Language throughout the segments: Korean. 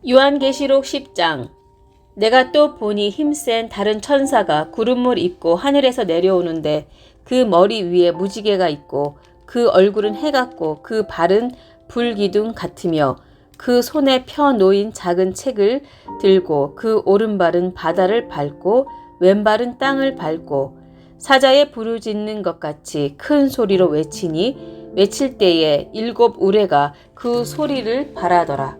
요한계시록 10장. 내가 또 보니 힘센 다른 천사가 구름을 입고 하늘에서 내려오는데 그 머리 위에 무지개가 있고 그 얼굴은 해 같고 그 발은 불기둥 같으며 그 손에 펴 놓인 작은 책을 들고 그 오른발은 바다를 밟고 왼발은 땅을 밟고 사자의 부르짖는 것 같이 큰 소리로 외치니 외칠 때에 7 우레가 그 소리를 발하더라.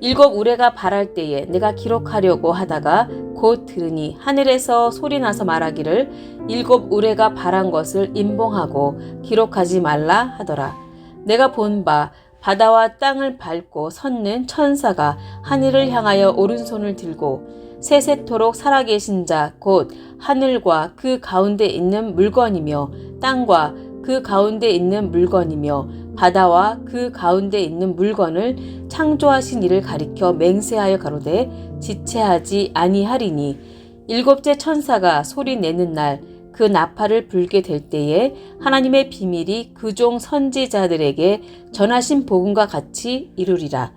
7 우레가 발할 때에 내가 기록하려고 하다가 곧 들으니 하늘에서 소리나서 말하기를 7 우레가 발한 것을 임봉하고 기록하지 말라 하더라. 내가 본 바 바다와 땅을 밟고 섰는 천사가 하늘을 향하여 오른손을 들고 세세토록 살아계신 자 곧 하늘과 그 가운데 있는 물건이며 땅과 그 가운데 있는 물건이며 바다와 그 가운데 있는 물건을 창조하신 이를 가리켜 맹세하여 가로되 지체하지 아니하리니 7째 천사가 소리 내는 날 그 나팔을 불게 될 때에 하나님의 비밀이 그 종 선지자들에게 전하신 복음과 같이 이루리라.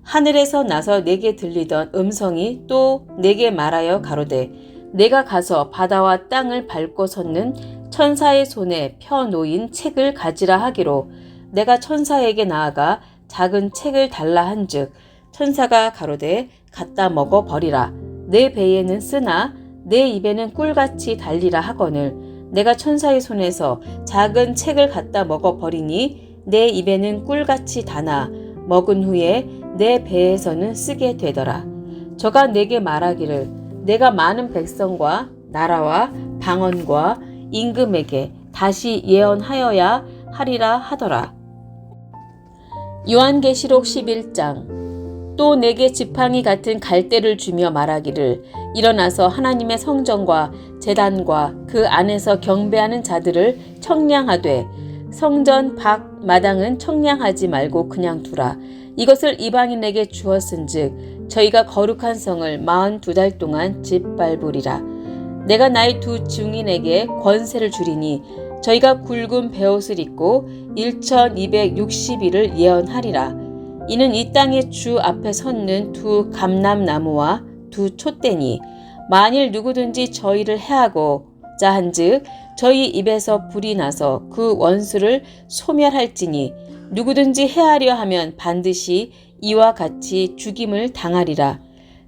하늘에서 나서 내게 들리던 음성이 또 내게 말하여 가로되 내가 가서 바다와 땅을 밟고 섰는 천사의 손에 펴 놓인 책을 가지라 하기로 내가 천사에게 나아가 작은 책을 달라 한즉 천사가 가로되 갖다 먹어 버리라. 내 배에는 쓰나 내 입에는 꿀같이 달리라 하거늘 내가 천사의 손에서 작은 책을 갖다 먹어 버리니 내 입에는 꿀같이 다나 먹은 후에 내 배에서는 쓰게 되더라. 저가 내게 말하기를 내가 많은 백성과 나라와 방언과 임금에게 다시 예언하여야 하리라 하더라. 요한계시록 11장. 또 내게 지팡이 같은 갈대를 주며 말하기를 일어나서 하나님의 성전과 제단과 그 안에서 경배하는 자들을 청량하되 성전 밖 마당은 청량하지 말고 그냥 두라. 이것을 이방인에게 주었은즉 저희가 거룩한 성을 42달 동안 짓밟으리라. 내가 나의 2 증인에게 권세를 주리니 저희가 굵은 베옷을 입고 1260일을 예언하리라. 이는 이 땅의 주 앞에 섰는 2 감람나무와 2 촛대니 만일 누구든지 저희를 해하고자 한즉 저희 입에서 불이 나서 그 원수를 소멸할지니 누구든지 해하려 하면 반드시 이와 같이 죽임을 당하리라.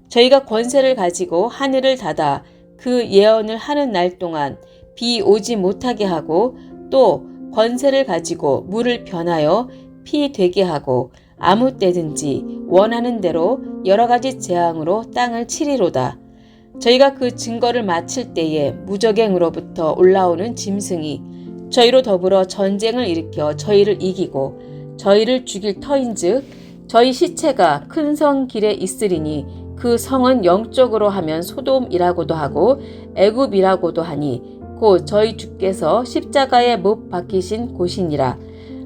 저희가 권세를 가지고 하늘을 닫아 그 예언을 하는 날 동안 비 오지 못하게 하고 또 권세를 가지고 물을 변하여 피 되게 하고 아무 때든지 원하는 대로 여러 가지 재앙으로 땅을 치리로다. 저희가 그 증거를 마칠 때에 무적행으로부터 올라오는 짐승이 저희로 더불어 전쟁을 일으켜 저희를 이기고 저희를 죽일 터인즉 저희 시체가 큰 성 길에 있으리니 그 성은 영적으로 하면 소돔이라고도 하고 애굽이라고도 하니 곧 저희 주께서 십자가에 못 박히신 곳이니라.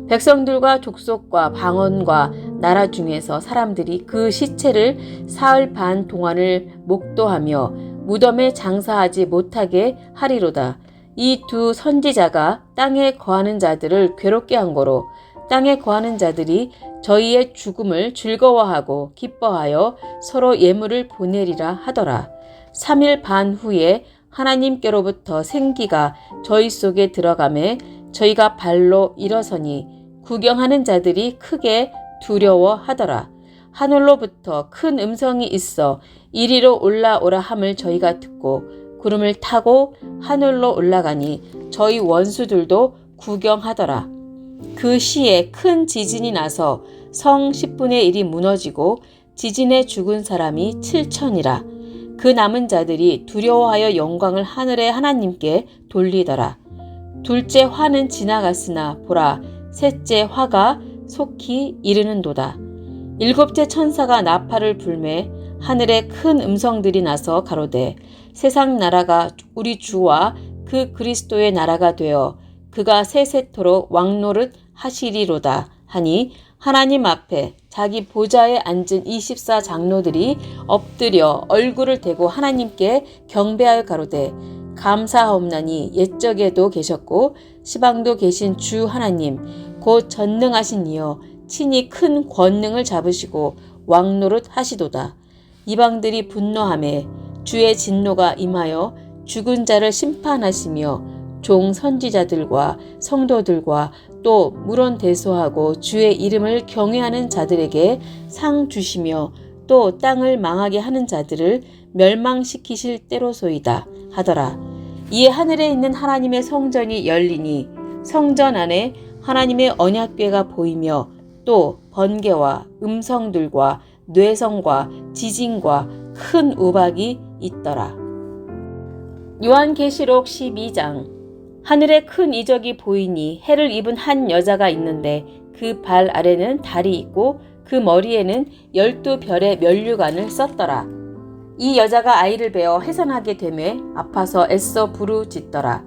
백성들과 족속과 방언과 나라 중에서 사람들이 그 시체를 사흘 반 동안을 목도하며 무덤에 장사하지 못하게 하리로다. 이 2 선지자가 땅에 거하는 자들을 괴롭게 한 거로 땅에 거하는 자들이 저희의 죽음을 즐거워하고 기뻐하여 서로 예물을 보내리라 하더라. 3일 반 후에 하나님께로부터 생기가 저희 속에 들어가매 저희가 발로 일어서니 구경하는 자들이 크게 두려워하더라. 하늘로부터 큰 음성이 있어 이리로 올라오라 함을 저희가 듣고 구름을 타고 하늘로 올라가니 저희 원수들도 구경하더라. 그 시에 큰 지진이 나서 성 10분의 1이 무너지고 지진에 죽은 사람이 7천이라. 그 남은 자들이 두려워하여 영광을 하늘의 하나님께 돌리더라. 둘째 화는 지나갔으나 보라 셋째 화가 속히 이르는도다. 7째 천사가 나팔을 불매 하늘에 큰 음성들이 나서 가로되 세상 나라가 우리 주와 그 그리스도의 나라가 되어 그가 세세토록 왕노릇 하시리로다 하니 하나님 앞에 자기 보좌에 앉은 24 장로들이 엎드려 얼굴을 대고 하나님께 경배하여 가로되 감사하옵나니 옛적에도 계셨고 시방도 계신 주 하나님 곧 전능하신 이여 친히 큰 권능을 잡으시고 왕노릇 하시도다. 이방들이 분노하매 주의 진노가 임하여 죽은 자를 심판하시며 종 선지자들과 성도들과 또 물론대소하고 주의 이름을 경외하는 자들에게 상 주시며 또 땅을 망하게 하는 자들을 멸망시키실 때로소이다 하더라. 이에 하늘에 있는 하나님의 성전이 열리니 성전 안에 하나님의 언약궤가 보이며 또 번개와 음성들과 뇌성과 지진과 큰 우박이 있더라. 요한계시록 12장. 하늘에 큰 이적이 보이니 해를 입은 한 여자가 있는데 그 발 아래는 달이 있고 그 머리에는 12별의 면류관을 썼더라. 이 여자가 아이를 베어 해산하게 되매 아파서 애써 부르짖더라.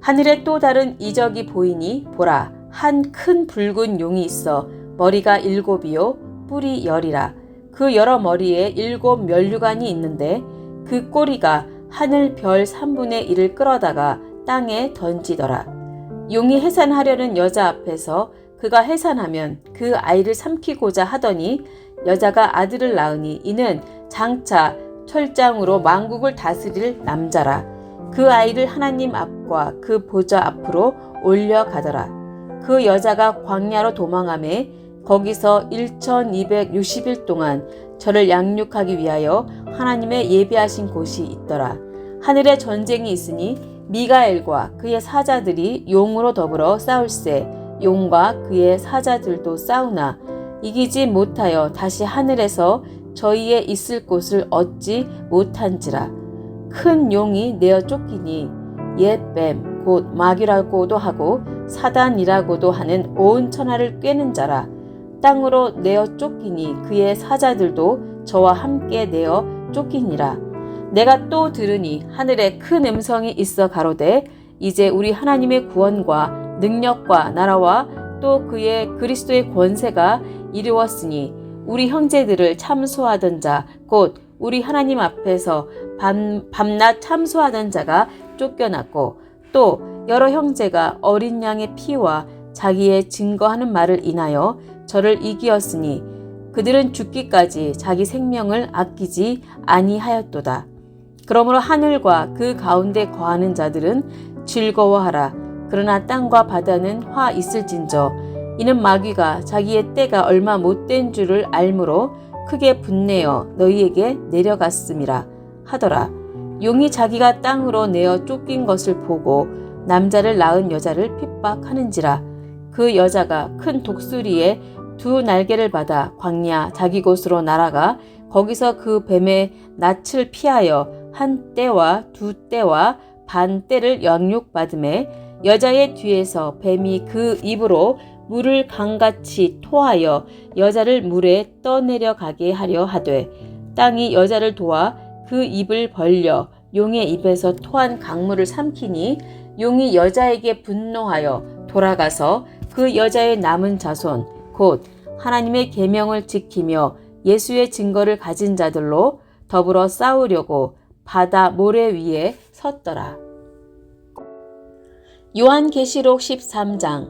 하늘에 또 다른 이적이 보이니 보라, 한 큰 붉은 용이 있어 머리가 7이요 뿔이 10이라. 그 여러 머리에 7 면류관이 있는데 그 꼬리가 하늘 별 3분의 1을 끌어다가 땅에 던지더라. 용이 해산하려는 여자 앞에서 그가 해산하면 그 아이를 삼키고자 하더니 여자가 아들을 낳으니 이는 장차 철장으로 만국을 다스릴 남자라. 그 아이를 하나님 앞과 그 보좌 앞으로 올려가더라. 그 여자가 광야로 도망하매 거기서 1260일 동안 저를 양육하기 위하여 하나님의 예비하신 곳이 있더라. 하늘에 전쟁이 있으니 미가엘과 그의 사자들이 용으로 더불어 싸울세. 용과 그의 사자들도 싸우나 이기지 못하여 다시 하늘에서 저희의 있을 곳을 얻지 못한지라. 큰 용이 내어 쫓기니 옛 뱀 곧 마귀라고도 하고 사단이라고도 하는 온 천하를 꿰는 자라. 땅으로 내어 쫓기니 그의 사자들도 저와 함께 내어 쫓기니라. 내가 또 들으니 하늘에 큰 음성이 있어 가로되 이제 우리 하나님의 구원과 능력과 나라와 또 그의 그리스도의 권세가 이루었으니 우리 형제들을 참소하던 자 곧 우리 하나님 앞에서 밤낮 참소하던 자가 쫓겨났고 또 여러 형제가 어린 양의 피와 자기의 증거하는 말을 인하여 저를 이기었으니 그들은 죽기까지 자기 생명을 아끼지 아니하였도다. 그러므로 하늘과 그 가운데 거하는 자들은 즐거워하라. 그러나 땅과 바다는 화 있을진저 이는 마귀가 자기의 때가 얼마 못된 줄을 알므로 크게 분내어 너희에게 내려갔음이라 하더라. 용이 자기가 땅으로 내어 쫓긴 것을 보고 남자를 낳은 여자를 핍박하는지라. 그 여자가 큰 독수리에 2 날개를 받아 광야 자기 곳으로 날아가 거기서 그 뱀의 낯을 피하여 1 떼와 2 떼와 반 떼를 양육받음에 여자의 뒤에서 뱀이 그 입으로 물을 강같이 토하여 여자를 물에 떠내려가게 하려 하되 땅이 여자를 도와 그 입을 벌려 용의 입에서 토한 강물을 삼키니 용이 여자에게 분노하여 돌아가서 그 여자의 남은 자손 곧 하나님의 계명을 지키며 예수의 증거를 가진 자들로 더불어 싸우려고 바다 모래 위에 섰더라. 요한계시록 13장.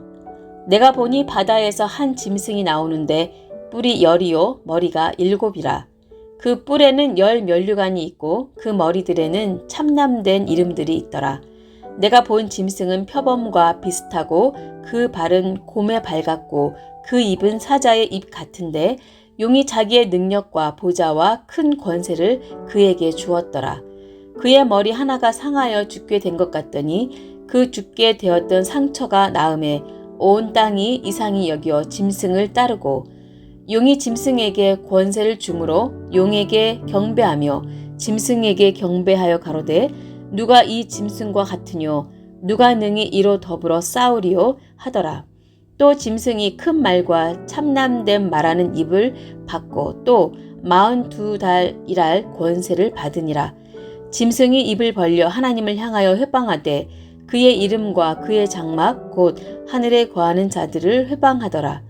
내가 보니 바다에서 한 짐승이 나오는데 뿔이 10이요 머리가 7이라. 그 뿔에는 10 면류관이 있고 그 머리들에는 참남된 이름들이 있더라. 내가 본 짐승은 표범과 비슷하고 그 발은 곰의 발 같고 그 입은 사자의 입 같은데 용이 자기의 능력과 보좌와 큰 권세를 그에게 주었더라. 그의 머리 하나가 상하여 죽게 된 것 같더니 그 죽게 되었던 상처가 나음에 온 땅이 이상히 여겨 짐승을 따르고 용이 짐승에게 권세를 주므로 용에게 경배하며 짐승에게 경배하여 가로되 누가 이 짐승과 같으뇨 누가 능히 이로 더불어 싸우리요 하더라. 또 짐승이 큰 말과 참남된 말하는 입을 받고 또 42달 일할 권세를 받으니라. 짐승이 입을 벌려 하나님을 향하여 회방하되 그의 이름과 그의 장막 곧 하늘에 거하는 자들을 회방하더라.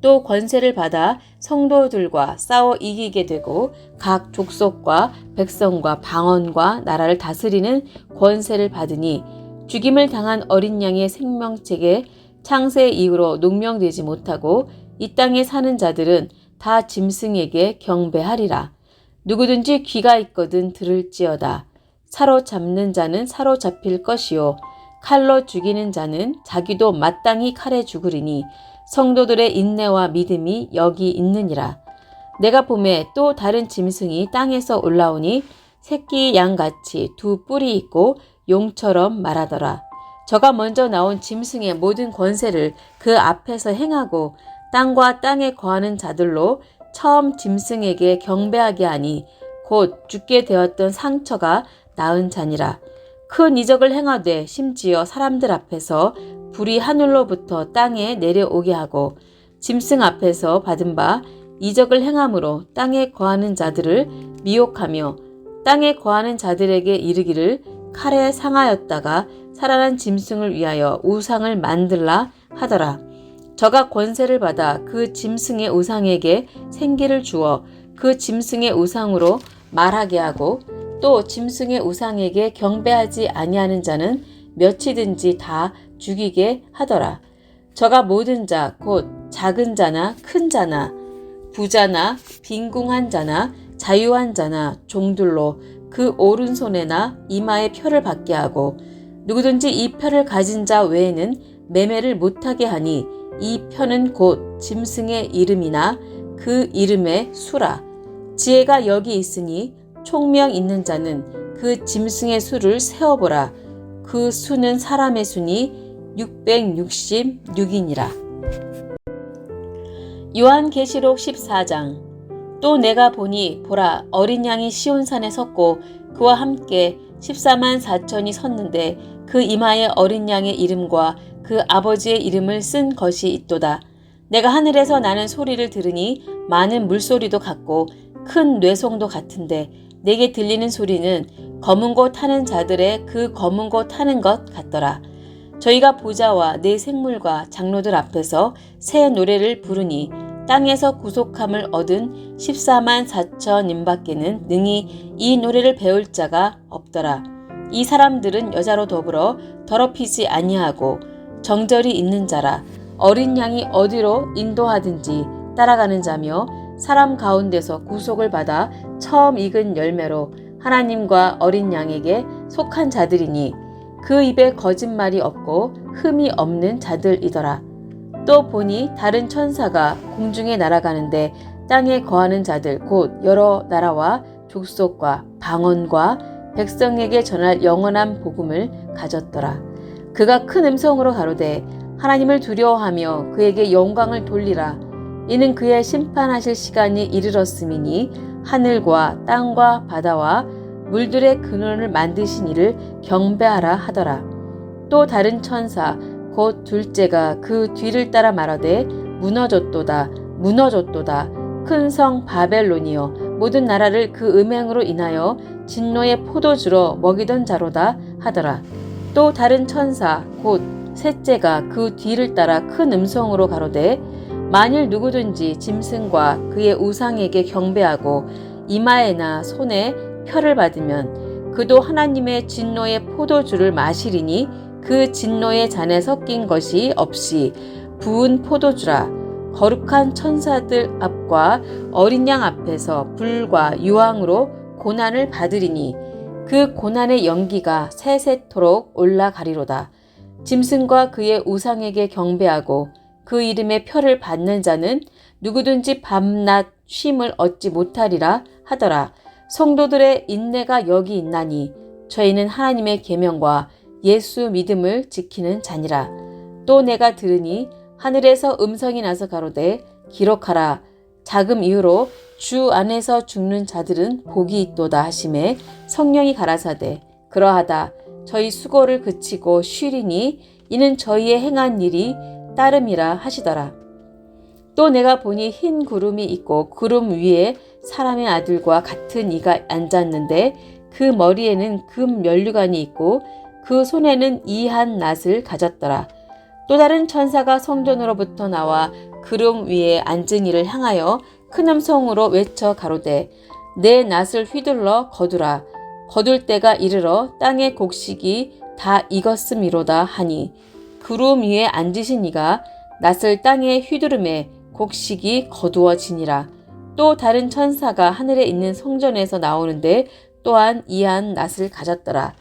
또 권세를 받아 성도들과 싸워 이기게 되고 각 족속과 백성과 방언과 나라를 다스리는 권세를 받으니 죽임을 당한 어린 양의 생명책에 창세 이후로 농명되지 못하고 이 땅에 사는 자들은 다 짐승에게 경배하리라. 누구든지 귀가 있거든 들을지어다. 사로잡는 자는 사로잡힐 것이요 칼로 죽이는 자는 자기도 마땅히 칼에 죽으리니 성도들의 인내와 믿음이 여기 있느니라. 내가 보매 또 다른 짐승이 땅에서 올라오니 새끼 양같이 두 뿔이 있고 용처럼 말하더라. 저가 먼저 나온 짐승의 모든 권세를 그 앞에서 행하고 땅과 땅에 거하는 자들로 처음 짐승에게 경배하게 하니 곧 죽게 되었던 상처가 나은 자니라. 큰 이적을 행하되 심지어 사람들 앞에서 불이 하늘로부터 땅에 내려오게 하고 짐승 앞에서 받은 바 이적을 행함으로 땅에 거하는 자들을 미혹하며 땅에 거하는 자들에게 이르기를 칼에 상하였다가 살아난 짐승을 위하여 우상을 만들라 하더라. 저가 권세를 받아 그 짐승의 우상에게 생기를 주어 그 짐승의 우상으로 말하게 하고 또 짐승의 우상에게 경배하지 아니하는 자는 몇이든지 다 죽이게 하더라. 저가 모든 자 곧 작은 자나 큰 자나 부자나 빈궁한 자나 자유한 자나 종들로 그 오른손에나 이마에 표를 받게 하고 누구든지 이 표를 가진 자 외에는 매매를 못하게 하니 이 표는 곧 짐승의 이름이나 그 이름의 수라. 지혜가 여기 있으니 총명 있는 자는 그 짐승의 수를 세어보라. 그 수는 사람의 수니 666이니라. 요한계시록 14장. 또 내가 보니 보라 어린 양이 시온산에 섰고 그와 함께 14만 4천이 섰는데 그 이마에 어린 양의 이름과 그 아버지의 이름을 쓴 것이 있도다. 내가 하늘에서 나는 소리를 들으니 많은 물소리도 같고 큰 뇌송도 같은데 내게 들리는 소리는 검은 고 타는 자들의 그 검은 고 타는 것 같더라. 저희가 보좌와 네 생물과 장로들 앞에서 새 노래를 부르니 땅에서 구속함을 얻은 14만 4천인밖에는 능히 이 노래를 배울 자가 없더라. 이 사람들은 여자로 더불어 더럽히지 아니하고 정절이 있는 자라. 어린 양이 어디로 인도하든지 따라가는 자며 사람 가운데서 구속을 받아 처음 익은 열매로 하나님과 어린 양에게 속한 자들이니 그 입에 거짓말이 없고 흠이 없는 자들이더라. 또 보니 다른 천사가 공중에 날아가는데 땅에 거하는 자들 곧 여러 나라와 족속과 방언과 백성에게 전할 영원한 복음을 가졌더라. 그가 큰 음성으로 가로되 하나님을 두려워하며 그에게 영광을 돌리라. 이는 그의 심판하실 시간이 이르렀음이니 하늘과 땅과 바다와 물들의 근원을 만드신 이를 경배하라 하더라. 또 다른 천사 곧 둘째가 그 뒤를 따라 말하되 무너졌도다 무너졌도다 큰 성 바벨론이여 모든 나라를 그 음행으로 인하여 진노의 포도주로 먹이던 자로다 하더라. 또 다른 천사 곧 셋째가 그 뒤를 따라 큰 음성으로 가로되 만일 누구든지 짐승과 그의 우상에게 경배하고 이마에나 손에 표를 받으면 그도 하나님의 진노의 포도주를 마시리니 그 진노의 잔에 섞인 것이 없이 부은 포도주라. 거룩한 천사들 앞과 어린 양 앞에서 불과 유황으로 고난을 받으리니 그 고난의 연기가 세세토록 올라가리로다. 짐승과 그의 우상에게 경배하고 그 이름의 표를 받는 자는 누구든지 밤낮 쉼을 얻지 못하리라 하더라. 성도들의 인내가 여기 있나니 저희는 하나님의 계명과 예수 믿음을 지키는 자니라. 또 내가 들으니 하늘에서 음성이 나서 가로되 기록하라. 자금 이후로 주 안에서 죽는 자들은 복이 있도다 하시매 성령이 가라사대 그러하다. 저희 수고를 그치고 쉬리니 이는 저희의 행한 일이 따름이라 하시더라. 또 내가 보니 흰 구름이 있고 구름 위에 사람의 아들과 같은 이가 앉았는데 그 머리에는 금 면류관이 있고 그 손에는 이한 낫을 가졌더라. 또 다른 천사가 성전으로부터 나와 구름 위에 앉은 이를 향하여 큰 음성으로 외쳐 가로되 내 낫을 휘둘러 거두라. 거둘 때가 이르러 땅의 곡식이 다 익었음이로다 하니 구름 위에 앉으신 이가 낫을 땅에 휘두르매 곡식이 거두어지니라. 또 다른 천사가 하늘에 있는 성전에서 나오는데 또한 이한 낫을 가졌더라.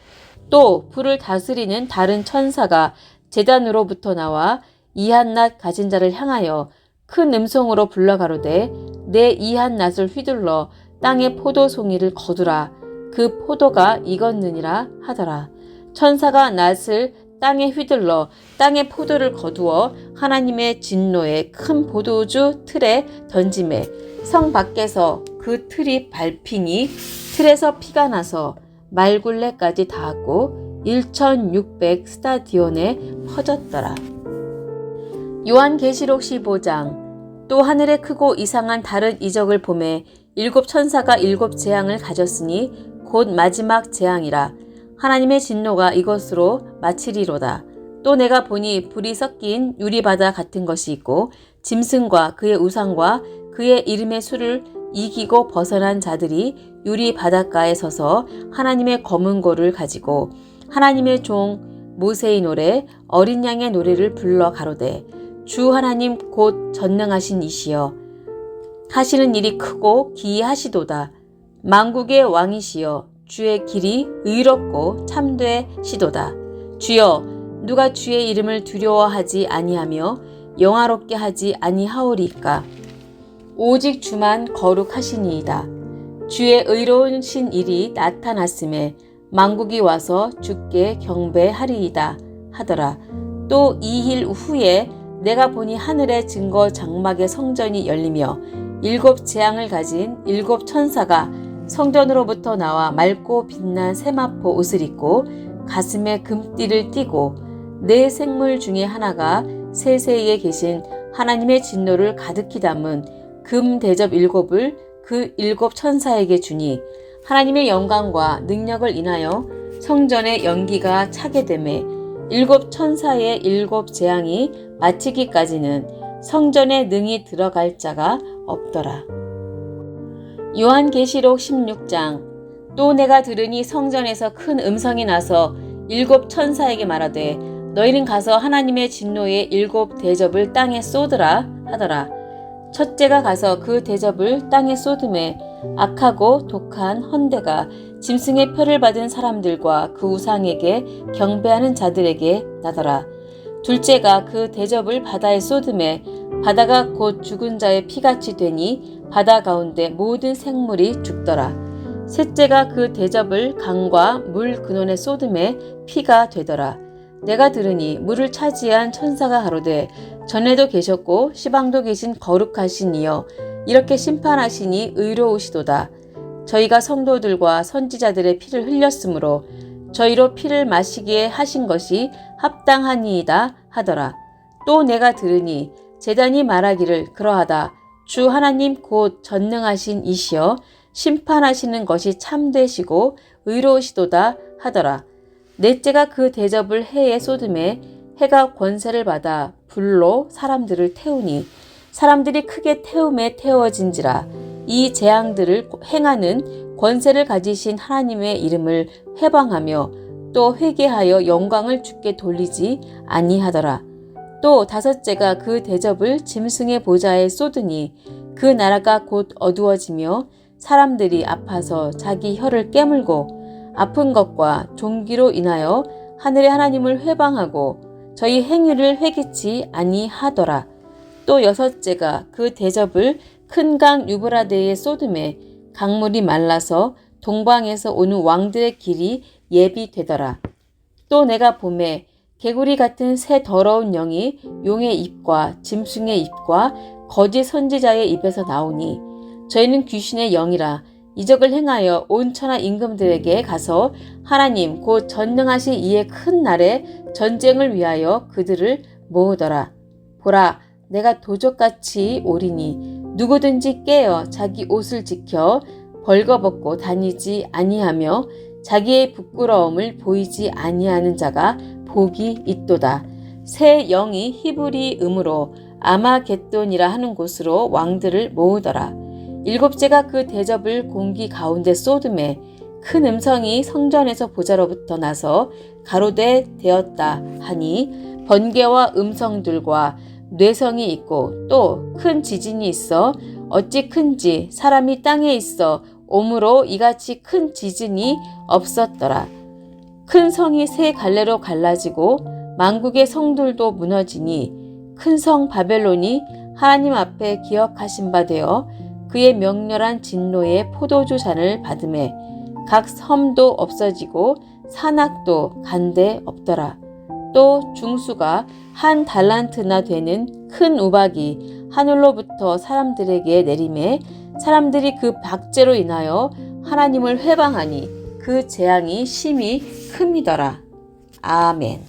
또 불을 다스리는 다른 천사가 제단으로부터 나와 이한 낫 가진 자를 향하여 큰 음성으로 불러 가로되 내 이한 낫을 휘둘러 땅의 포도송이를 거두라. 그 포도가 익었느니라 하더라. 천사가 낫을 땅에 휘둘러 땅의 포도를 거두어 하나님의 진노의 큰 포도주 틀에 던지매 성 밖에서 그 틀이 밟히니 틀에서 피가 나서 말굴레까지 닿았고 1600 스타디온에 퍼졌더라. 요한계시록 15장. 또 하늘에 크고 이상한 다른 이적을 보매 7 천사가 7 재앙을 가졌으니 곧 마지막 재앙이라. 하나님의 진노가 이것으로 마치리로다. 또 내가 보니 불이 섞인 유리바다 같은 것이 있고 짐승과 그의 우상과 그의 이름의 수를 이기고 벗어난 자들이 유리 바닷가에 서서 하나님의 검은 고를 가지고 하나님의 종 모세의 노래 어린 양의 노래를 불러 가로되 주 하나님 곧 전능하신 이시여 하시는 일이 크고 기이하시도다. 만국의 왕이시여 주의 길이 의롭고 참되시도다. 주여 누가 주의 이름을 두려워하지 아니하며 영화롭게 하지 아니하오리까. 오직 주만 거룩하시니이다. 주의 의로우신 일이 나타났음에 만국이 와서 주께 경배하리이다 하더라. 또 2일 후에 내가 보니 하늘의 증거 장막의 성전이 열리며 7 재앙을 가진 7 천사가 성전으로부터 나와 맑고 빛난 세마포 옷을 입고 가슴에 금띠를 띠고 네 생물 중에 하나가 세세에 계신 하나님의 진노를 가득히 담은 금 대접 7을 그 7 천사에게 주니 하나님의 영광과 능력을 인하여 성전의 연기가 차게 되매 7 천사의 7 재앙이 마치기까지는 성전에 능히 들어갈 자가 없더라. 요한계시록 16장. 또 내가 들으니 성전에서 큰 음성이 나서 7 천사에게 말하되 너희는 가서 하나님의 진노의 7 대접을 땅에 쏟으라 하더라. 첫째가 가서 그 대접을 땅에 쏟음에 악하고 독한 헌대가 짐승의 표를 받은 사람들과 그 우상에게 경배하는 자들에게 나더라. 둘째가 그 대접을 바다에 쏟음에 바다가 곧 죽은 자의 피같이 되니 바다 가운데 모든 생물이 죽더라. 셋째가 그 대접을 강과 물 근원에 쏟음에 피가 되더라. 내가 들으니 물을 차지한 천사가 가로되 전에도 계셨고 시방도 계신 거룩하신 이여 이렇게 심판하시니 의로우시도다. 저희가 성도들과 선지자들의 피를 흘렸으므로 저희로 피를 마시게 하신 것이 합당하니이다 하더라. 또 내가 들으니 제단이 말하기를 그러하다. 주 하나님 곧 전능하신 이시여 심판하시는 것이 참되시고 의로우시도다 하더라. 넷째가 그 대접을 해에 쏟음에 해가 권세를 받아 불로 사람들을 태우니 사람들이 크게 태움에 태워진지라. 이 재앙들을 행하는 권세를 가지신 하나님의 이름을 회방하며 또 회개하여 영광을 주께 돌리지 아니하더라. 또 다섯째가 그 대접을 짐승의 보좌에 쏟으니 그 나라가 곧 어두워지며 사람들이 아파서 자기 혀를 깨물고 아픈 것과 종기로 인하여 하늘의 하나님을 회방하고 저희 행위를 회개치 아니하더라. 또 여섯째가 그 대접을 큰 강 유브라데에 쏟음에 강물이 말라서 동방에서 오는 왕들의 길이 예비되더라. 또 내가 보매 개구리 같은 새 더러운 영이 용의 입과 짐승의 입과 거짓 선지자의 입에서 나오니 저희는 귀신의 영이라 이적을 행하여 온 천하 임금들에게 가서 하나님 곧 전능하신 이의 큰 날에 전쟁을 위하여 그들을 모으더라. 보라 내가 도적같이 오리니 누구든지 깨어 자기 옷을 지켜 벌거벗고 다니지 아니하며 자기의 부끄러움을 보이지 아니하는 자가 복이 있도다. 새 영이 히브리음으로 아마겟돈이라 하는 곳으로 왕들을 모으더라. 일곱째가 그 대접을 공기 가운데 쏟음에 큰 음성이 성전에서 보좌로부터 나서 가로되 되었다 하니 번개와 음성들과 뇌성이 있고 또 큰 지진이 있어 어찌 큰지 사람이 땅에 있어 오므로 이같이 큰 지진이 없었더라. 큰 성이 세 갈래로 갈라지고 만국의 성들도 무너지니 큰 성 바벨론이 하나님 앞에 기억하신 바 되어 그의 명렬한 진노의 포도주 잔을 받음에 각 섬도 없어지고 산악도 간데 없더라. 또 중수가 한 달란트나 되는 큰 우박이 하늘로부터 사람들에게 내림에 사람들이 그 박죄로 인하여 하나님을 회방하니 그 재앙이 심히 큼이더라. 아멘.